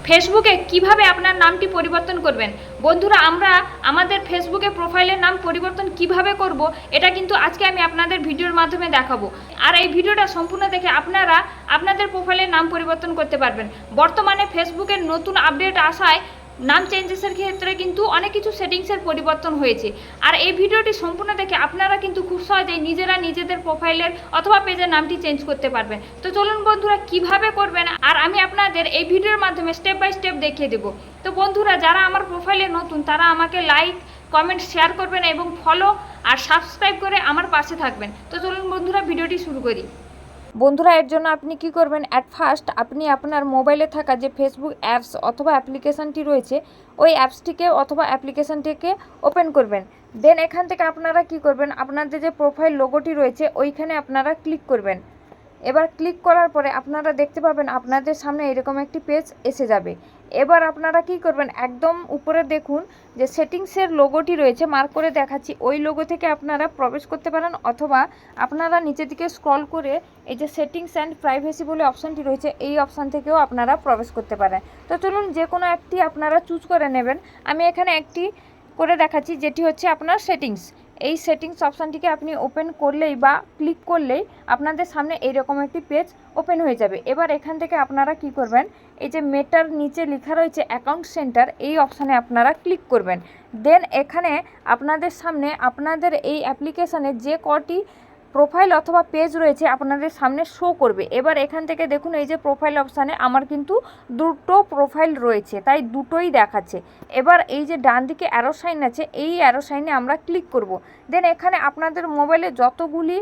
ফেসবুকে কিভাবে আপনার নামটি পরিবর্তন করবেন। বন্ধুরা, আমরা আমাদের ফেসবুকে প্রোফাইলের নাম পরিবর্তন কিভাবে করব, এটা কিন্তু আজকে আমি আপনাদের ভিডিওর মাধ্যমে দেখাবো। আর এই ভিডিওটা সম্পূর্ণ দেখে আপনারা আপনাদের প্রোফাইলের নাম পরিবর্তন করতে পারবেন। বর্তমানে ফেসবুকের নতুন আপডেট আসায় নাম চেঞ্জেসের ক্ষেত্রে কিন্তু অনেক কিছু সেটিংসের পরিবর্তন হয়েছে। আর এই ভিডিওটি সম্পূর্ণ দেখে আপনারা কিন্তু খুব সহজেই নিজেরা নিজেদের প্রোফাইলের অথবা পেজের নামটি চেঞ্জ করতে পারবেন। তো চলুন বন্ধুরা, কিভাবে করবেন আর আমি আপনাদের এই ভিডিওর মাধ্যমে স্টেপ বাই স্টেপ দেখিয়ে দেবো। তো বন্ধুরা, যারা আমার প্রোফাইলে নতুন তারা আমাকে লাইক, কমেন্ট, শেয়ার করবেন এবং ফলো আর সাবস্ক্রাইব করে আমার পাশে থাকবেন। তো চলুন বন্ধুরা, ভিডিওটি শুরু করি। বন্ধুরা, এর জন্য আপনি কি করবেন, অ্যাট ফার্স্ট আপনি আপনার মোবাইলে থাকা যে ফেসবুক অ্যাপস অথবা অ্যাপ্লিকেশানটি রয়েছে ওই অ্যাপসটিকে অথবা অ্যাপ্লিকেশানটিকে ওপেন করবেন। দেন এখান থেকে আপনারা কি করবেন, আপনাদের যে প্রোফাইল লোগোটি রয়েছে ওইখানে আপনারা ক্লিক করবেন। এবার ক্লিক করার পরে আপনারা দেখতে পাবেন আপনাদের সামনে এরকম একটি পেজ এসে যাবে। এবার আপনারা কি করবেন, একদম উপরে দেখুন যে সেটিংসের লোগোটি রয়েছে, মার্ক করে দেখাচ্ছি, ওই লোগো থেকে আপনারা প্রবেশ করতে পারেন অথবা আপনারা নিচের দিকে স্ক্রল করে এই যে সেটিংস অ্যান্ড প্রাইভেসি বলে অপশানটি রয়েছে এই অপশান থেকেও আপনারা প্রবেশ করতে পারেন। তো চলুন যে কোনো একটি আপনারা চুজ করে নেবেন। আমি এখানে একটি করে দেখাচ্ছি যেটি হচ্ছে আপনার সেটিংস। এই সেটিংস অপশানটিকে আপনি ওপেন করলেই বা ক্লিক করলেই আপনাদের সামনে এইরকম একটি পেজ ওপেন হয়ে যাবে। এবার এখান থেকে আপনারা কি করবেন, এই যে মেটার নিচে লেখা রয়েছে অ্যাকাউন্ট সেন্টার, এই অপশানে আপনারা ক্লিক করবেন। দেন এখানে আপনাদের সামনে আপনাদের এই অ্যাপ্লিকেশানে যে কটি প্রোফাইল অথবা পেজ রয়েছে আপনাদের সামনে শো করবে। এবার এখান থেকে দেখুন এই যে প্রোফাইল অপশানে আমার কিন্তু দুটো প্রোফাইল রয়েছে, তাই দুটোই দেখাচ্ছে। এবার এই যে ডান দিকে অ্যারো সাইন আছে এই অ্যারো সাইনে আমরা ক্লিক করব। দেন এখানে আপনাদের মোবাইলে যতগুলি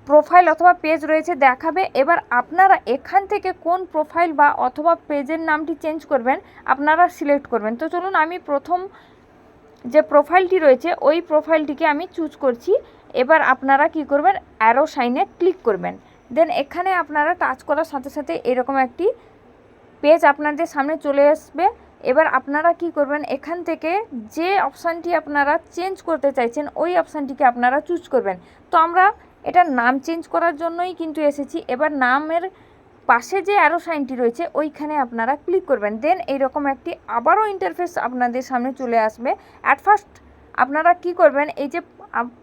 প্রোফাইল অথবা পেজ রয়েছে দেখাবে। এবার আপনারা এখান থেকে কোন প্রোফাইল বা অথবা পেজের নামটি চেঞ্জ করবেন আপনারা সিলেক্ট করবেন। তো চলুন আমি প্রথম যে প্রোফাইলটি রয়েছে ওই প্রোফাইলটিকে আমি চুজ করছি। এবার আপনারা কি করবেন, অ্যারো সাইনে ক্লিক করবেন। দেন এখানে আপনারা টাচ করার সাথে সাথে এরকম একটি পেজ আপনাদের সামনে চলে আসবে। এবার আপনারা কি করবেন, এখান থেকে যে অপশানটি আপনারা চেঞ্জ করতে চাইছেন ওই অপশানটিকে আপনারা চুজ করবেন। তো আমরা এটা নাম চেঞ্জ করার জন্যই কিন্তু এসেছি। এবার নামের পাশে যে অ্যারো সাইনটি রয়েছে ওইখানে আপনারা ক্লিক করবেন। দেন এইরকম একটি আবারও ইন্টারফেস আপনাদের সামনে চলে আসবে। অ্যাট ফার্স্ট আপনারা কি করবেন, এই যে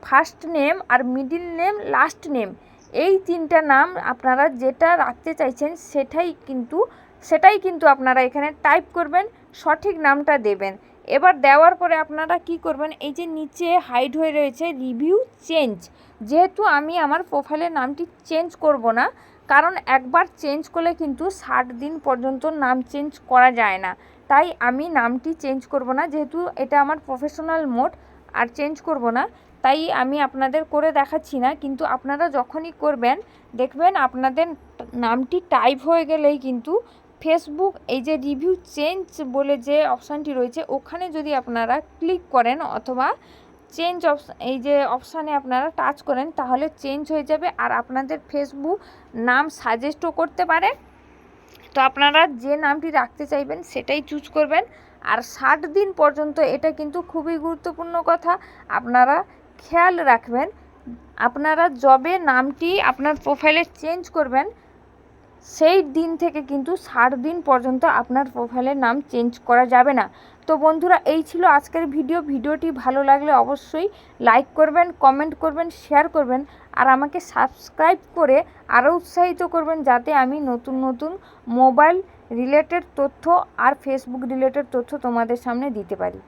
ফার্স্ট নেম আর মিডিল নেম, লাস্ট নেম, এই তিনটা নাম আপনারা যেটা রাখতে চাইছেন সেটাই কিন্তু আপনারা এখানে টাইপ করবেন, সঠিক নামটা দেবেন। এবার দেওয়ার পরে আপনারা কি করবেন, এই যে নিচে হাইড হয়ে রয়েছে রিভিউ চেঞ্জ, যেহেতু আমি আমার প্রোফাইলের নামটি চেঞ্জ করব না, কারণ একবার চেঞ্জ করলে কিন্তু 60 দিন পর্যন্ত নাম চেঞ্জ করা যায় না, তাই আমি নামটি চেঞ্জ করব না। যেহেতু এটা আমার প্রফেশনাল মোড, আর চেঞ্জ করব না, তাই আমি আপনাদের করে দেখাচ্ছি না। কিন্তু আপনারা যখনই করবেন দেখবেন আপনাদের নামটি টাইপ হয়ে গেলেই কিন্তু ফেসবুক এই যে রিভিউ চেঞ্জ বলে যে অপশানটি রয়েছে ওখানে যদি আপনারা ক্লিক করেন অথবা চেঞ্জ এই যে অপশানে আপনারা টাচ করেন তাহলে চেঞ্জ হয়ে যাবে। আর আপনাদের ফেসবুক নাম সাজেস্টও করতে পারে। তো আপনারা যে নামটি রাখতে চাইবেন সেটাই চুজ করবেন। আর 60 দিন পর্যন্ত, এটা কিন্তু খুবই গুরুত্বপূর্ণ কথা, আপনারা খেয়াল রাখবেন। আপনারা যবে নামটি আপনার প্রোফাইলে চেঞ্জ করবেন সেই দিন থেকে কিন্তু 60 দিন পর্যন্ত আপনার প্রোফাইলের নাম চেঞ্জ করা যাবে না। তো বন্ধুরা, এই ছিল আজকের ভিডিওটি ভালো লাগলে অবশ্যই লাইক করবেন, কমেন্ট করবেন, শেয়ার করবেন আর আমাকে সাবস্ক্রাইব করে আরও উৎসাহিত করবেন যাতে আমি নতুন নতুন মোবাইল রিলেটেড তথ্য আর ফেসবুক রিলেটেড তথ্য তোমাদের সামনে দিতে পারি।